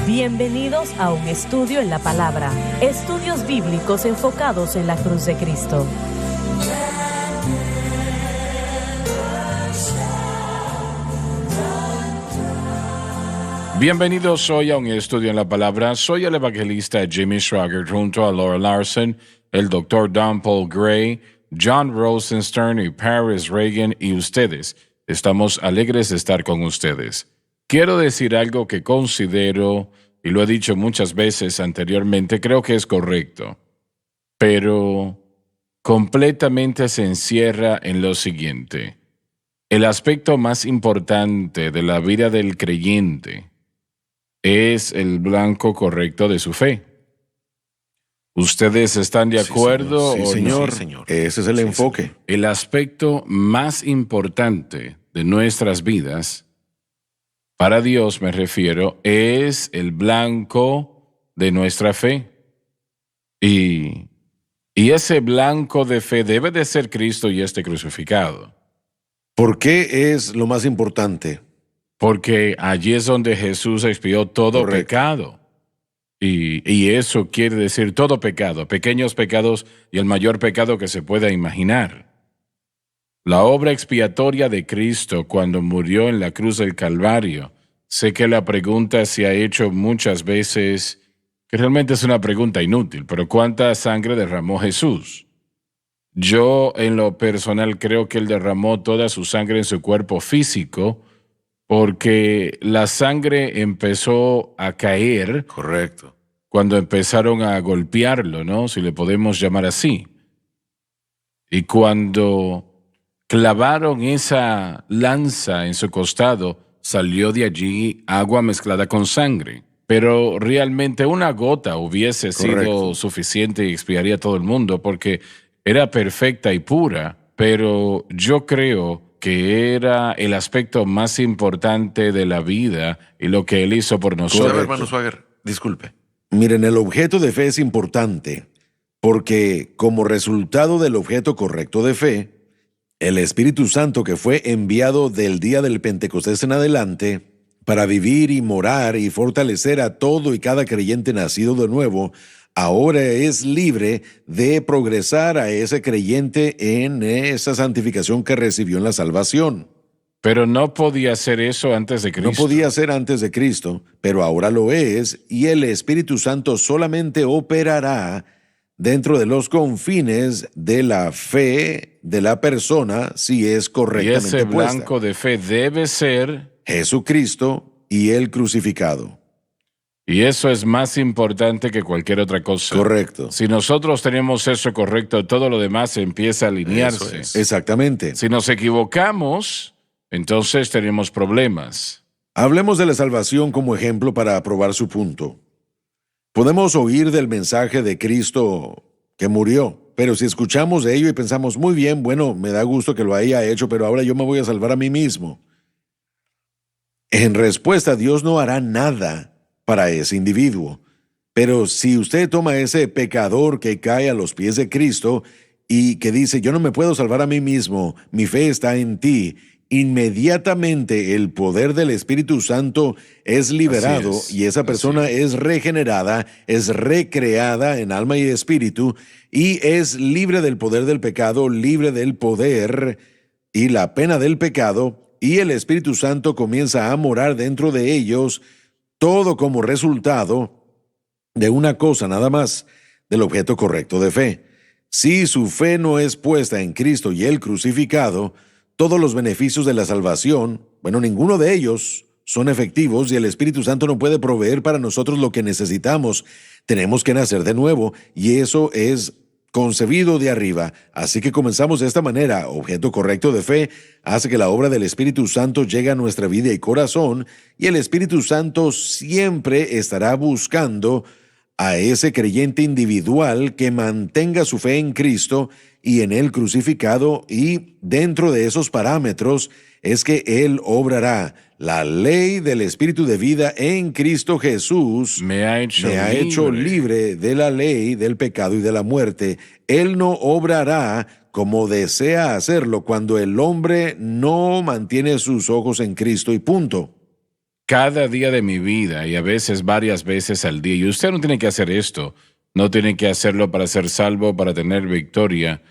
Bienvenidos a un estudio en la palabra. Estudios bíblicos enfocados en la cruz de Cristo. Bienvenidos hoy a un estudio en la palabra. Soy el evangelista Jimmy Schwager junto a Laura Larson, el Dr. Don Paul Gray, John Rosenstern y Paris Reagan y ustedes. Estamos alegres de estar con ustedes. Quiero decir algo que considero, y lo he dicho muchas veces anteriormente, creo que es correcto, pero completamente se encierra en lo siguiente. El aspecto más importante de la vida del creyente es el blanco correcto de su fe. ¿Ustedes están de acuerdo? Sí, o señor. no? Sí, señor. Ese es el enfoque. Señor. El aspecto más importante de nuestras vidas, para Dios me refiero, es el blanco de nuestra fe. Y ese blanco de fe debe de ser Cristo y este crucificado. ¿Por qué es lo más importante? Porque allí es donde Jesús expió todo pecado. Y eso quiere decir todo pecado, pequeños pecados y el mayor pecado que se pueda imaginar. La obra expiatoria de Cristo cuando murió en la cruz del Calvario. Sé que la pregunta se ha hecho muchas veces, que realmente es una pregunta inútil, pero ¿cuánta sangre derramó Jesús? Yo en lo personal creo que Él derramó toda su sangre en su cuerpo físico, porque la sangre empezó a caer. Correcto. Cuando empezaron a golpearlo, ¿no? Si le podemos llamar así. Y cuando clavaron esa lanza en su costado, salió de allí agua mezclada con sangre. Pero realmente una gota hubiese sido suficiente y expiaría a todo el mundo, porque era perfecta y pura. Pero yo creo que era el aspecto más importante de la vida y lo que Él hizo por nosotros. Hermano Schwager, disculpe. Miren, el objeto de fe es importante porque como resultado del objeto correcto de fe, el Espíritu Santo que fue enviado del día del Pentecostés en adelante para vivir y morar y fortalecer a todo y cada creyente nacido de nuevo, ahora es libre de progresar a ese creyente en esa santificación que recibió en la salvación. Pero no podía hacer eso antes de Cristo. No podía ser antes de Cristo, pero ahora lo es, y el Espíritu Santo solamente operará dentro de los confines de la fe de la persona si es correctamente puesta. Y ese puesta. blanco de fe debe ser Jesucristo y el crucificado. Y eso es más importante que cualquier otra cosa. Correcto. Si nosotros tenemos eso correcto, todo lo demás empieza a alinearse. Eso es. Exactamente. Si nos equivocamos, entonces tenemos problemas. Hablemos de la salvación como ejemplo para probar su punto. Podemos oír del mensaje de Cristo que murió, pero si escuchamos de ello y pensamos, muy bien, bueno, me da gusto que lo haya hecho, pero ahora yo me voy a salvar a mí mismo. En respuesta, Dios no hará nada para ese individuo. Pero si usted toma ese pecador que cae a los pies de Cristo y que dice, yo no me puedo salvar a mí mismo, mi fe está en ti, inmediatamente el poder del Espíritu Santo es liberado y esa persona es regenerada, es recreada en alma y espíritu y es libre del poder del pecado, libre del poder y la pena del pecado, y el Espíritu Santo comienza a morar dentro de ellos, todo como resultado de una cosa nada más, del objeto correcto de fe. Si su fe no es puesta en Cristo y el crucificado, todos los beneficios de la salvación, bueno, ninguno de ellos son efectivos y el Espíritu Santo no puede proveer para nosotros lo que necesitamos. Tenemos que nacer de nuevo y eso es concebido de arriba. Así que comenzamos de esta manera. Objeto correcto de fe hace que la obra del Espíritu Santo llegue a nuestra vida y corazón, y el Espíritu Santo siempre estará buscando a ese creyente individual que mantenga su fe en Cristo y en el crucificado, y dentro de esos parámetros es que Él obrará. La ley del Espíritu de vida en Cristo Jesús me ha hecho libre de la ley, del pecado y de la muerte. Él no obrará como desea hacerlo cuando el hombre no mantiene sus ojos en Cristo y punto. cada día de mi vida y a veces varias veces al día. Y usted no tiene que hacer esto. No tiene que hacerlo para ser salvo, para tener victoria.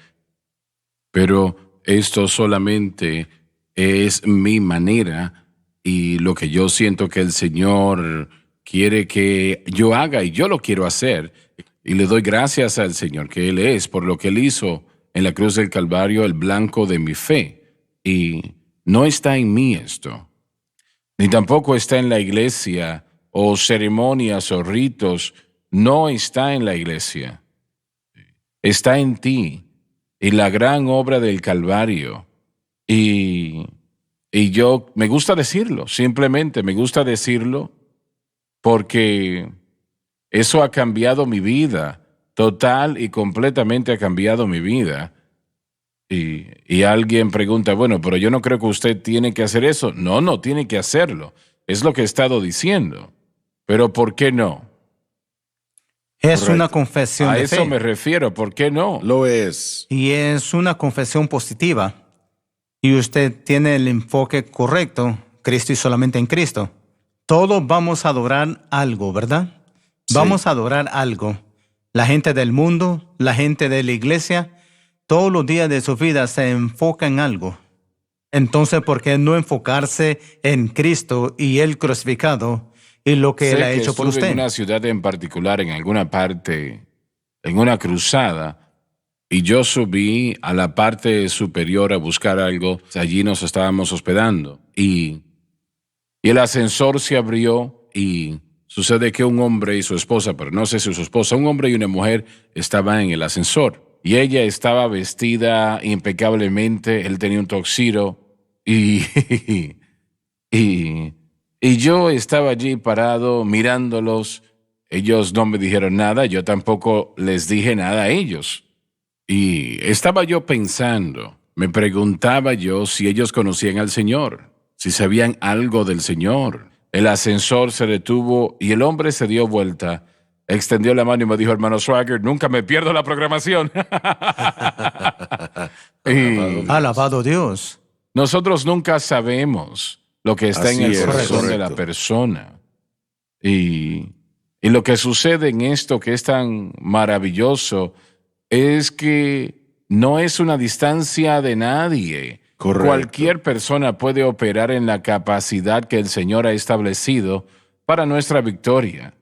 Pero esto solamente es mi manera y lo que yo siento que el Señor quiere que yo haga y yo lo quiero hacer. Y le doy gracias al Señor que Él es por lo que Él hizo en la cruz del Calvario, el blanco de mi fe. Y no está en mí esto, ni tampoco está en la iglesia o ceremonias o ritos. No está en la iglesia. Está en ti y la gran obra del Calvario. Y, y yo me gusta decirlo, simplemente me gusta decirlo porque eso ha cambiado mi vida, total y completamente ha cambiado mi vida. Y alguien pregunta, bueno, pero yo no creo que usted tiene que hacer eso. No, no tiene que hacerlo. Es lo que he estado diciendo. Pero ¿por qué no? Es Correcto. una confesión A de eso fe. me refiero, ¿por qué no? Lo es. Y es una confesión positiva. Y usted tiene el enfoque correcto, Cristo y solamente en Cristo. Todos vamos a adorar algo, ¿verdad? Sí. Vamos a adorar algo. La gente del mundo, la gente de la iglesia, todos los días de su vida se enfoca en algo. Entonces, ¿por qué no enfocarse en Cristo y Él crucificado y lo que Sé Él ha que hecho por estuve usted? en una ciudad en particular, en alguna parte, en una cruzada, y yo subí a la parte superior a buscar algo. Allí nos estábamos hospedando. Y el ascensor se abrió y sucede que un hombre y su esposa, pero no sé si su esposa, un hombre y una mujer estaban en el ascensor. Y ella estaba vestida impecablemente, él tenía un tuxedo y, y yo estaba allí parado mirándolos. Ellos no me dijeron nada, yo tampoco les dije nada a ellos. Y estaba yo pensando, me preguntaba yo si ellos conocían al Señor, si sabían algo del Señor. El ascensor se detuvo y el hombre se dio vuelta, extendió la mano y me dijo, hermano Swagger, nunca me pierdo la programación. Y Alabado Dios. nosotros nunca sabemos lo que está en Así el es, corazón de la correcto. persona. Y lo que sucede en esto que es tan maravilloso es que no es una distancia de nadie. Correcto. Cualquier persona puede operar en la capacidad que el Señor ha establecido para nuestra victoria.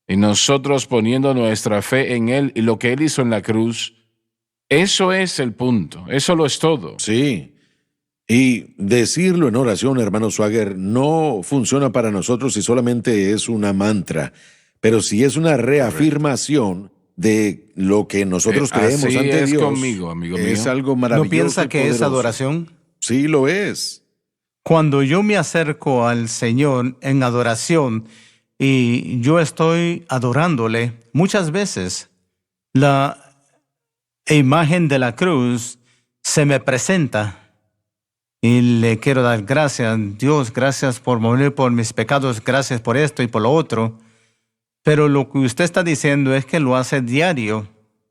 Y nosotros poniendo nuestra fe en Él y lo que Él hizo en la cruz, eso es el punto, eso lo es todo. Sí. Y decirlo en oración, hermano Swagger, no funciona para nosotros si solamente es una mantra, pero si es una reafirmación de lo que nosotros creemos así ante es Dios. conmigo, amigo es mío. algo maravilloso. ¿No piensa y que es poderoso. adoración? Sí, lo es. Cuando yo me acerco al Señor en adoración y yo estoy adorándole, muchas veces la imagen de la cruz se me presenta y le quiero dar gracias. Dios, gracias por morir por mis pecados, gracias por esto y por lo otro. Pero lo que usted está diciendo es que lo hace diario,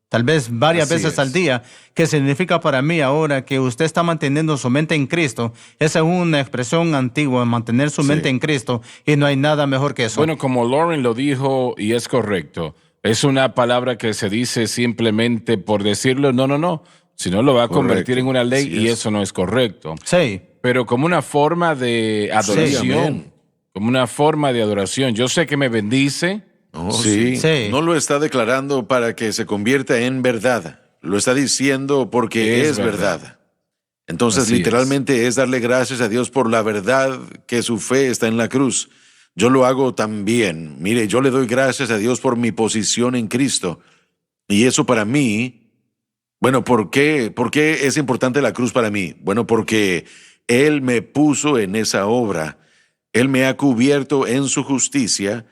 tal vez varias Así veces es. al día, que significa para mí ahora que usted está manteniendo su mente en Cristo. Esa es una expresión antigua, mantener su Sí. mente en Cristo, y no hay nada mejor que eso. Bueno, como Lauren lo dijo y es correcto, es una palabra que se dice simplemente por decirlo, no, sino lo va a convertir Correcto. en una ley Así y es. eso no es correcto. Sí, Pero como una forma de adoración, amén. como una forma de adoración. Yo sé que me bendice, Oh, sí. No lo está declarando para que se convierta en verdad. Lo está diciendo porque Es es verdad. verdad. Entonces, Así literalmente es darle gracias a Dios por la verdad que su fe está en la cruz. Yo lo hago también. Mire, yo le doy gracias a Dios por mi posición en Cristo. Y eso para mí, bueno, ¿por qué es importante la cruz para mí? Bueno, porque Él me puso en esa obra. Él me ha cubierto en su justicia.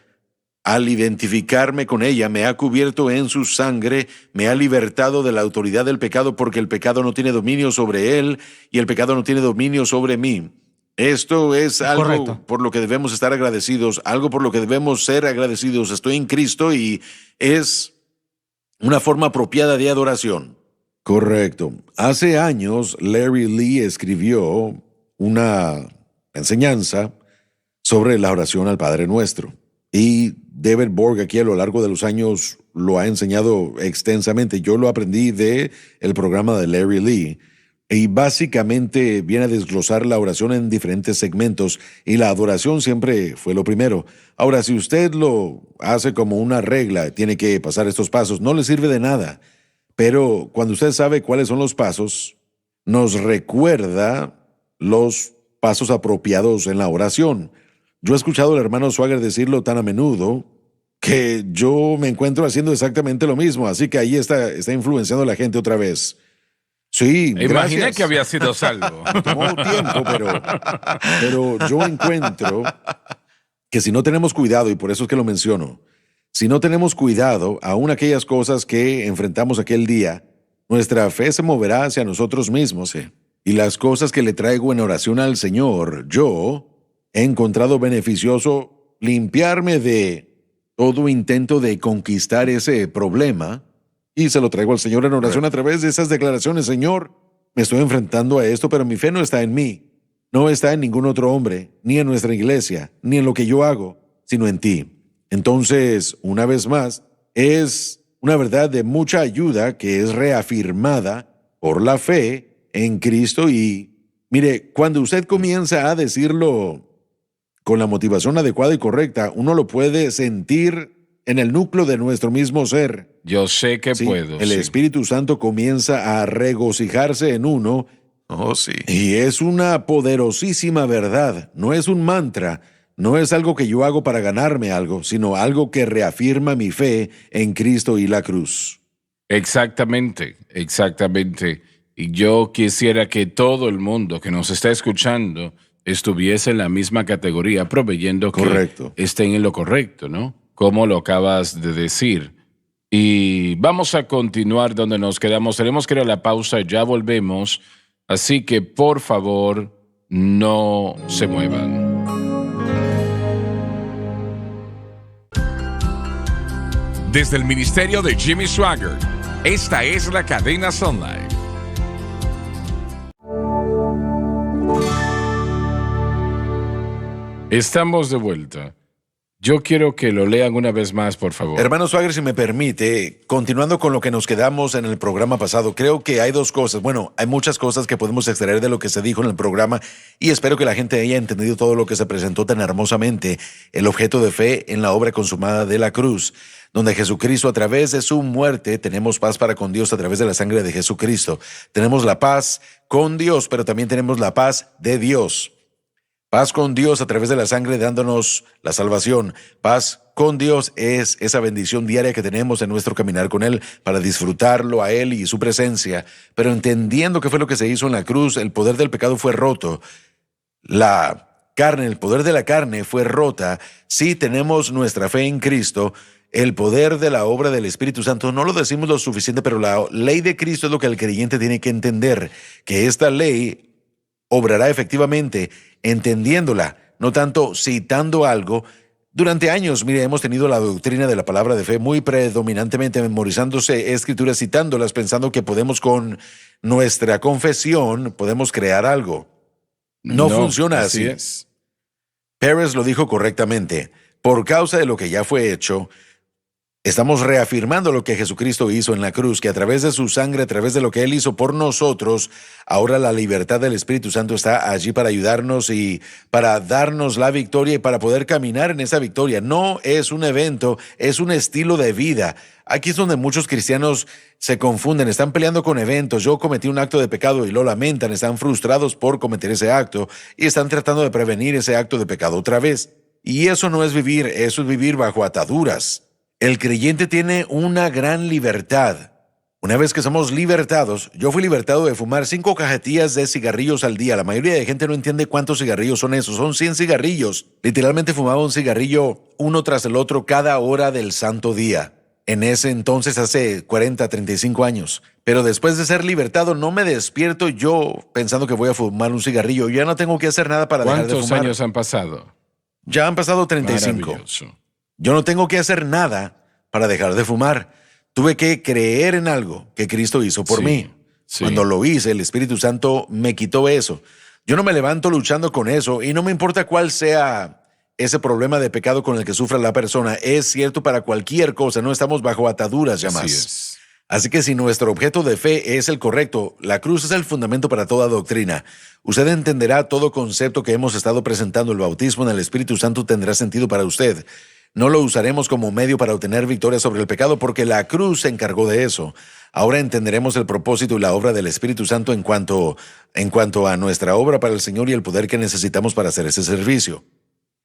Al identificarme con ella, me ha cubierto en su sangre, me ha libertado de la autoridad del pecado porque el pecado no tiene dominio sobre él y el pecado no tiene dominio sobre mí. Esto es algo Correcto. por lo que debemos estar agradecidos, algo por lo que debemos ser agradecidos. Estoy en Cristo y es una forma apropiada de adoración. Correcto. Hace años, Larry Lee escribió una enseñanza sobre la oración al Padre Nuestro. Y David Borg aquí a lo largo de los años lo ha enseñado extensamente. Yo lo aprendí de el programa de Larry Lee. Y básicamente viene a desglosar la oración en diferentes segmentos y la adoración siempre fue lo primero. Ahora, si usted lo hace como una regla, tiene que pasar estos pasos, no le sirve de nada. Pero cuando usted sabe cuáles son los pasos, nos recuerda los pasos apropiados en la oración. Yo he escuchado al hermano Swagger decirlo tan a menudo que yo me encuentro haciendo exactamente lo mismo, así que ahí está influenciando a la gente otra vez. Sí, Imaginé gracias. que había sido salvo. Tomó tiempo, pero yo encuentro que si no tenemos cuidado, y por eso es que lo menciono, si no tenemos cuidado, aún aquellas cosas que enfrentamos aquel día, nuestra fe se moverá hacia nosotros mismos. Y las cosas que le traigo en oración al Señor, yo he encontrado beneficioso limpiarme de todo intento de conquistar ese problema y se lo traigo al Señor en oración a través de esas declaraciones. Señor, me estoy enfrentando a esto, pero mi fe no está en mí, no está en ningún otro hombre, ni en nuestra iglesia, ni en lo que yo hago, sino en ti. Entonces, una vez más, es una verdad de mucha ayuda que es reafirmada por la fe en Cristo y, mire, cuando usted comienza a decirlo con la motivación adecuada y correcta, uno lo puede sentir en el núcleo de nuestro mismo ser. Yo sé que Sí, puedo. el sí. Espíritu Santo comienza a regocijarse en uno. Oh, sí. Y es una poderosísima verdad, no es un mantra, no es algo que yo hago para ganarme algo, sino algo que reafirma mi fe en Cristo y la cruz. Exactamente, exactamente. Y yo quisiera que todo el mundo que nos está escuchando estuviese en la misma categoría, proveyendo que Correcto. estén en lo correcto, ¿no? Como lo acabas de decir. Y vamos a continuar donde nos quedamos. Tenemos que ir a la pausa, ya volvemos. Así que, por favor, no se muevan. Desde el ministerio de Jimmy Swaggart, esta es la cadena Sunlight. Estamos de vuelta. Yo quiero que lo lean una vez más, por favor. Hermano Swagger, si me permite, continuando con lo que nos quedamos en el programa pasado, creo que hay dos cosas. Bueno, hay muchas cosas que podemos extraer de lo que se dijo en el programa y espero que la gente haya entendido todo lo que se presentó tan hermosamente, el objeto de fe en la obra consumada de la cruz, donde Jesucristo, a través de su muerte, tenemos paz para con Dios a través de la sangre de Jesucristo. Tenemos la paz con Dios, pero también tenemos la paz de Dios. Paz con Dios a través de la sangre dándonos la salvación. Paz con Dios es esa bendición diaria que tenemos en nuestro caminar con Él para disfrutarlo a Él y su presencia. Pero entendiendo qué fue lo que se hizo en la cruz, el poder del pecado fue roto. La carne, el poder de la carne fue rota. Si tenemos nuestra fe en Cristo, el poder de la obra del Espíritu Santo, no lo decimos lo suficiente, pero la ley de Cristo es lo que el creyente tiene que entender, que esta ley obrará efectivamente entendiéndola, no tanto citando algo. Durante años, mire, hemos tenido la doctrina de la palabra de fe muy predominantemente memorizándose escrituras, citándolas, pensando que podemos con nuestra confesión, podemos crear algo. No funciona así. es. Pérez lo dijo correctamente. Por causa de lo que ya fue hecho, estamos reafirmando lo que Jesucristo hizo en la cruz, que a través de su sangre, a través de lo que Él hizo por nosotros, ahora la libertad del Espíritu Santo está allí para ayudarnos y para darnos la victoria y para poder caminar en esa victoria. No es un evento, es un estilo de vida. Aquí es donde muchos cristianos se confunden, están peleando con eventos. Yo cometí un acto de pecado y lo lamentan, están frustrados por cometer ese acto y están tratando de prevenir ese acto de pecado otra vez. Y eso no es vivir, eso es vivir bajo ataduras. El creyente tiene una gran libertad. Una vez que somos libertados, yo fui libertado de fumar 5 cajetillas de cigarrillos al día. La mayoría de gente no entiende cuántos cigarrillos son esos. Son 100 cigarrillos. Literalmente fumaba un cigarrillo uno tras el otro cada hora del santo día. En ese entonces, hace 40, 35 años. Pero después de ser libertado, no me despierto yo pensando que voy a fumar un cigarrillo. Ya no tengo que hacer nada para dejar de ¿Cuántos fumar. años han pasado? Ya han pasado 35. Maravilloso. Yo no tengo que hacer nada para dejar de fumar. Tuve que creer en algo que Cristo hizo por Sí, mí. sí. Cuando lo hice, el Espíritu Santo me quitó eso. Yo no me levanto luchando con eso y no me importa cuál sea ese problema de pecado con el que sufre la persona es cierto para cualquier cosa, no estamos bajo ataduras ya más. Así es. Así que si nuestro objeto de fe es el correcto, la cruz es el fundamento para toda doctrina. Usted entenderá todo concepto que hemos estado presentando. El bautismo en el Espíritu Santo tendrá sentido para usted. No lo usaremos como medio para obtener victoria sobre el pecado porque la cruz se encargó de eso. Ahora entenderemos el propósito y la obra del Espíritu Santo en cuanto a nuestra obra para el Señor y el poder que necesitamos para hacer ese servicio.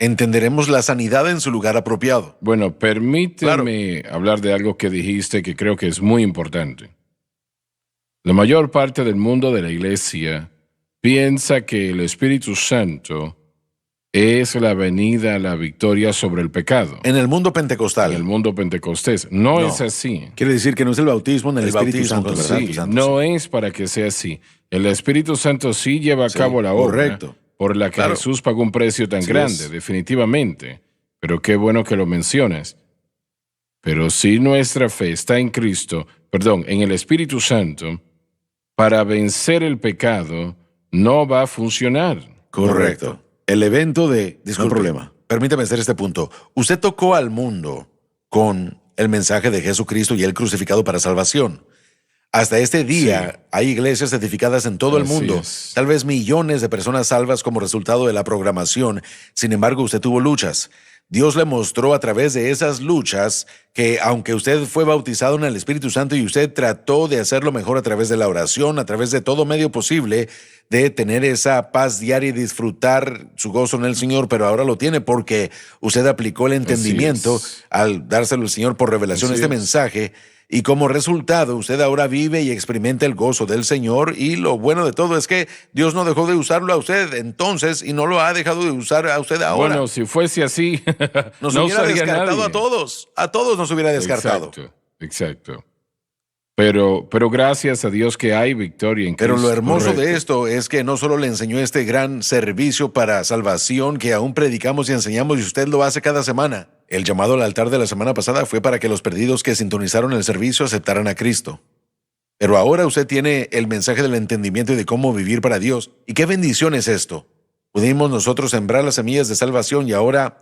Entenderemos la sanidad en su lugar apropiado. Bueno, permíteme hablar de algo que dijiste que creo que es muy importante. La mayor parte del mundo de la iglesia piensa que el Espíritu Santo es la venida a la victoria sobre el pecado. En el mundo pentecostal. En el mundo pentecostés. No es así. Quiere decir que no es el bautismo en el Espíritu Santo, ¿verdad? Sí, no es para que sea así. El Espíritu Santo sí lleva a cabo la obra. Correcto. Por la que Jesús pagó un precio tan grande, definitivamente. Pero qué bueno que lo mencionas. Pero si nuestra fe está en en el Espíritu Santo, para vencer el pecado no va a funcionar. Correcto. El evento de... Disculpe, no problema. Permítame hacer este punto. Usted tocó al mundo con el mensaje de Jesucristo y el crucificado para salvación. Hasta este día hay iglesias edificadas en todo el mundo, tal vez millones de personas salvas como resultado de la programación. Sin embargo, usted tuvo luchas. Dios le mostró a través de esas luchas que aunque usted fue bautizado en el Espíritu Santo y usted trató de hacerlo mejor a través de la oración, a través de todo medio posible, de tener esa paz diaria y disfrutar su gozo en el Señor, pero ahora lo tiene porque usted aplicó el entendimiento al dárselo al Señor por revelación este mensaje. Y como resultado, usted ahora vive y experimenta el gozo del Señor, y lo bueno de todo es que Dios no dejó de usarlo a usted entonces y no lo ha dejado de usar a usted ahora. Bueno, si fuese así, nos hubiera descartado a todos nos hubiera descartado. Exacto. Pero gracias a Dios que hay victoria en Cristo. Pero lo hermoso de esto es que no solo le enseñó este gran servicio para salvación que aún predicamos y enseñamos y usted lo hace cada semana. El llamado al altar de la semana pasada fue para que los perdidos que sintonizaron el servicio aceptaran a Cristo. Pero ahora usted tiene el mensaje del entendimiento y de cómo vivir para Dios. ¿Y qué bendición es esto? Pudimos nosotros sembrar las semillas de salvación y ahora,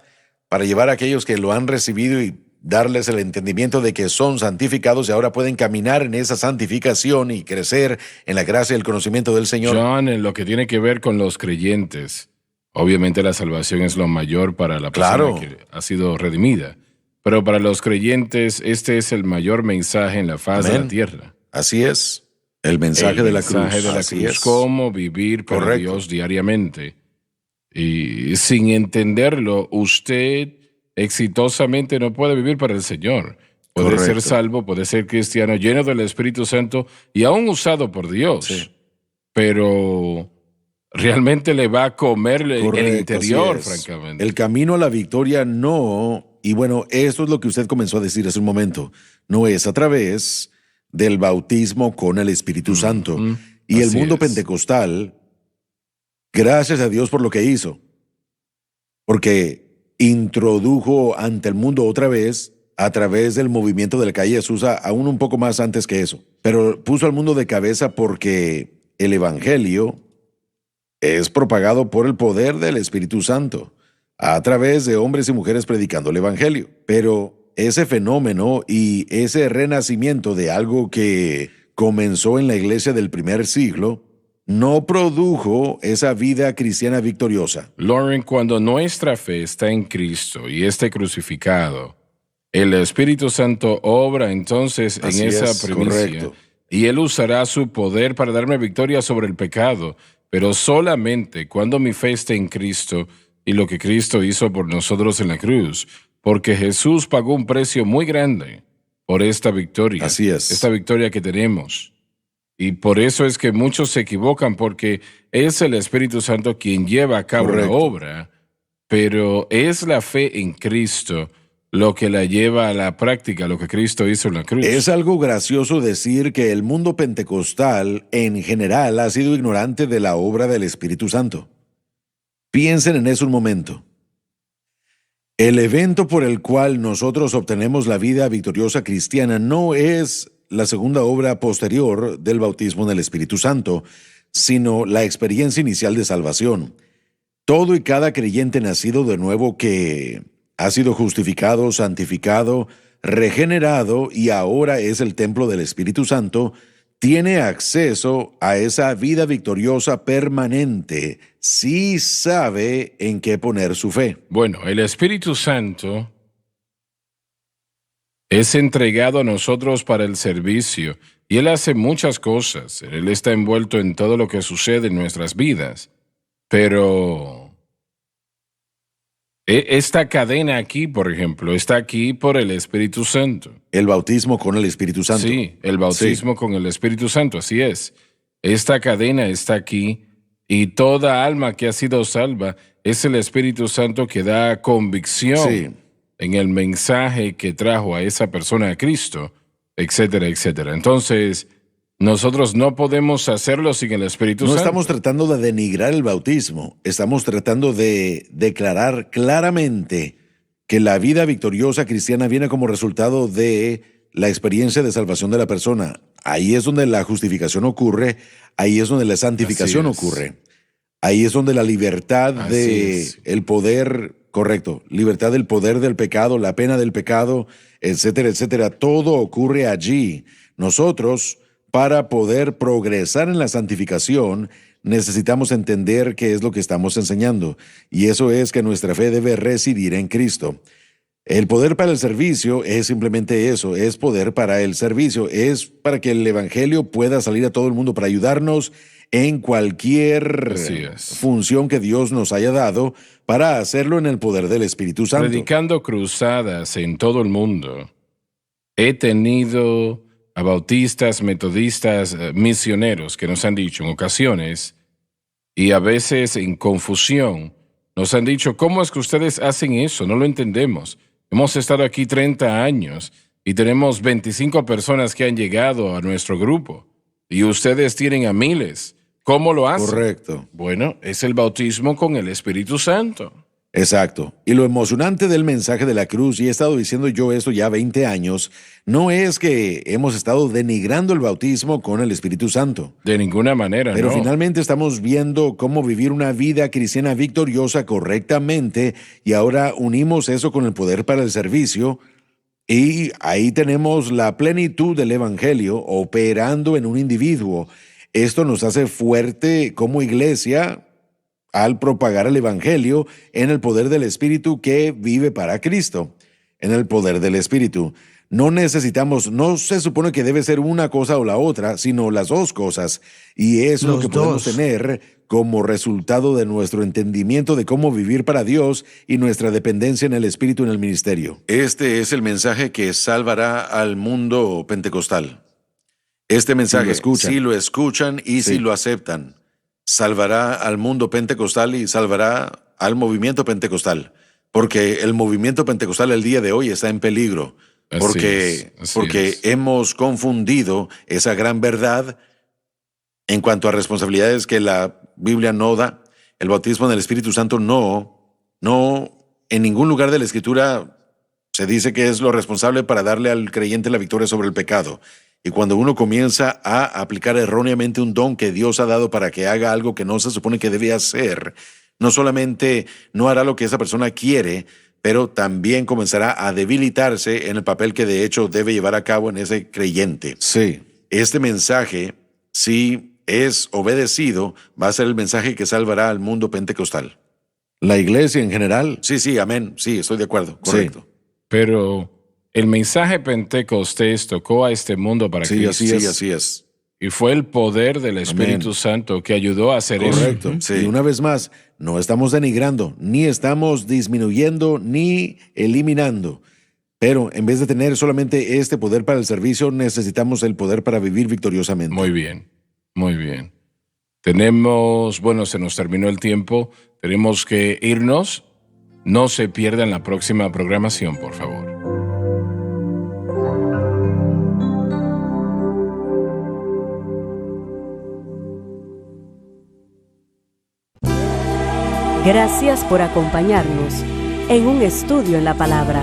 para llevar a aquellos que lo han recibido y darles el entendimiento de que son santificados y ahora pueden caminar en esa santificación y crecer en la gracia y el conocimiento del Señor. John, en lo que tiene que ver con los creyentes, obviamente la salvación es lo mayor para la persona que ha sido redimida. Pero para los creyentes, este es el mayor mensaje en la faz de la tierra. Así es. El mensaje de la cruz. El mensaje de la cruz. Cómo vivir para Dios diariamente. Y sin entenderlo, usted exitosamente no puede vivir para el Señor. Puede ser salvo, puede ser cristiano, lleno del Espíritu Santo y aún usado por Dios. Sí. Pero realmente le va a comer el interior, francamente. El camino a la victoria no, y bueno, esto es lo que usted comenzó a decir hace un momento, no es a través del bautismo con el Espíritu Santo. Y el mundo pentecostal, gracias a Dios por lo que hizo, porque introdujo ante el mundo otra vez a través del movimiento de la calle Azusa, aún un poco más antes que eso. Pero puso al mundo de cabeza porque el Evangelio es propagado por el poder del Espíritu Santo, a través de hombres y mujeres predicando el Evangelio. Pero ese fenómeno y ese renacimiento de algo que comenzó en la iglesia del primer siglo no produjo esa vida cristiana victoriosa. Lauren, cuando nuestra fe está en Cristo y esté crucificado, el Espíritu Santo obra entonces en esa primicia y Él usará su poder para darme victoria sobre el pecado, pero solamente cuando mi fe esté en Cristo y lo que Cristo hizo por nosotros en la cruz, porque Jesús pagó un precio muy grande por esta victoria. Así es. Esta victoria que tenemos. Y por eso es que muchos se equivocan, porque es el Espíritu Santo quien lleva a cabo la obra, pero es la fe en Cristo lo que la lleva a la práctica, lo que Cristo hizo en la cruz. Es algo gracioso decir que el mundo pentecostal en general ha sido ignorante de la obra del Espíritu Santo. Piensen en eso un momento. El evento por el cual nosotros obtenemos la vida victoriosa cristiana no es la segunda obra posterior del bautismo en el Espíritu Santo, sino la experiencia inicial de salvación. Todo y cada creyente nacido de nuevo que ha sido justificado, santificado, regenerado y ahora es el templo del Espíritu Santo, tiene acceso a esa vida victoriosa permanente si sabe en qué poner su fe. Bueno, el Espíritu Santo es entregado a nosotros para el servicio y Él hace muchas cosas. Él está envuelto en todo lo que sucede en nuestras vidas. Pero esta cadena aquí, por ejemplo, está aquí por el Espíritu Santo. El bautismo con el Espíritu Santo. Sí, el bautismo con el Espíritu Santo, así es. Esta cadena está aquí y toda alma que ha sido salva es el Espíritu Santo que da convicción Sí. en el mensaje que trajo a esa persona a Cristo, etcétera, etcétera. Entonces, nosotros no podemos hacerlo sin el Espíritu No Santo. estamos tratando de denigrar el bautismo, estamos tratando de declarar claramente que la vida victoriosa cristiana viene como resultado de la experiencia de salvación de la persona. Ahí es donde la justificación ocurre, ahí es donde la santificación Así es. ocurre. Ahí es donde la libertad Así de es. el poder, correcto, libertad del poder del pecado, la pena del pecado, etcétera, etcétera, todo ocurre allí. Nosotros, para poder progresar en la santificación, necesitamos entender qué es lo que estamos enseñando, y eso es que nuestra fe debe residir en Cristo. El poder para el servicio es simplemente eso, es poder para el servicio, es para que el Evangelio pueda salir a todo el mundo, para ayudarnos en cualquier Así es. función que Dios nos haya dado, para hacerlo en el poder del Espíritu Santo. Predicando cruzadas en todo el mundo, he tenido a bautistas, metodistas, misioneros que nos han dicho en ocasiones, y a veces en confusión, nos han dicho, ¿cómo es que ustedes hacen eso? No lo entendemos. Hemos estado aquí 30 años y tenemos 25 personas que han llegado a nuestro grupo, y ustedes tienen a miles. ¿Cómo lo hacen? Correcto. Bueno, es el bautismo con el Espíritu Santo. Exacto. Y lo emocionante del mensaje de la cruz, y he estado diciendo yo esto ya 20 años, no es que hemos estado denigrando el bautismo con el Espíritu Santo. De ninguna manera, Pero no. finalmente estamos viendo cómo vivir una vida cristiana victoriosa correctamente, y ahora unimos eso con el poder para el servicio, y ahí tenemos la plenitud del Evangelio operando en un individuo. Esto nos hace fuerte como iglesia al propagar el Evangelio en el poder del Espíritu que vive para Cristo, en el poder del Espíritu. No necesitamos, no se supone que debe ser una cosa o la otra, sino las dos cosas. Y eso es lo Los que podemos dos. tener como resultado de nuestro entendimiento de cómo vivir para Dios y nuestra dependencia en el Espíritu en el ministerio. Este es el mensaje que salvará al mundo pentecostal. Este mensaje, si lo escuchan y si lo aceptan, salvará al mundo pentecostal y salvará al movimiento pentecostal. Porque el movimiento pentecostal el día de hoy está en peligro. Así Porque es. hemos confundido esa gran verdad en cuanto a responsabilidades que la Biblia no da. El bautismo en el Espíritu Santo no, en ningún lugar de la Escritura se dice que es lo responsable para darle al creyente la victoria sobre el pecado. Y cuando uno comienza a aplicar erróneamente un don que Dios ha dado para que haga algo que no se supone que debe hacer, no solamente no hará lo que esa persona quiere, pero también comenzará a debilitarse en el papel que de hecho debe llevar a cabo en ese creyente. Sí. Este mensaje, si es obedecido, va a ser el mensaje que salvará al mundo pentecostal. ¿La iglesia en general? Sí, amén. Sí, estoy de acuerdo. Correcto. Pero el mensaje Pentecostés tocó a este mundo para Cristo. Así es. Y fue el poder del Espíritu Santo que ayudó a hacer eso. Correcto. Y una vez más, no estamos denigrando, ni estamos disminuyendo, ni eliminando. Pero en vez de tener solamente este poder para el servicio, necesitamos el poder para vivir victoriosamente. Muy bien, muy bien. Tenemos, bueno, se nos terminó el tiempo. Tenemos que irnos. No se pierdan la próxima programación, por favor. Gracias por acompañarnos en un estudio en la palabra.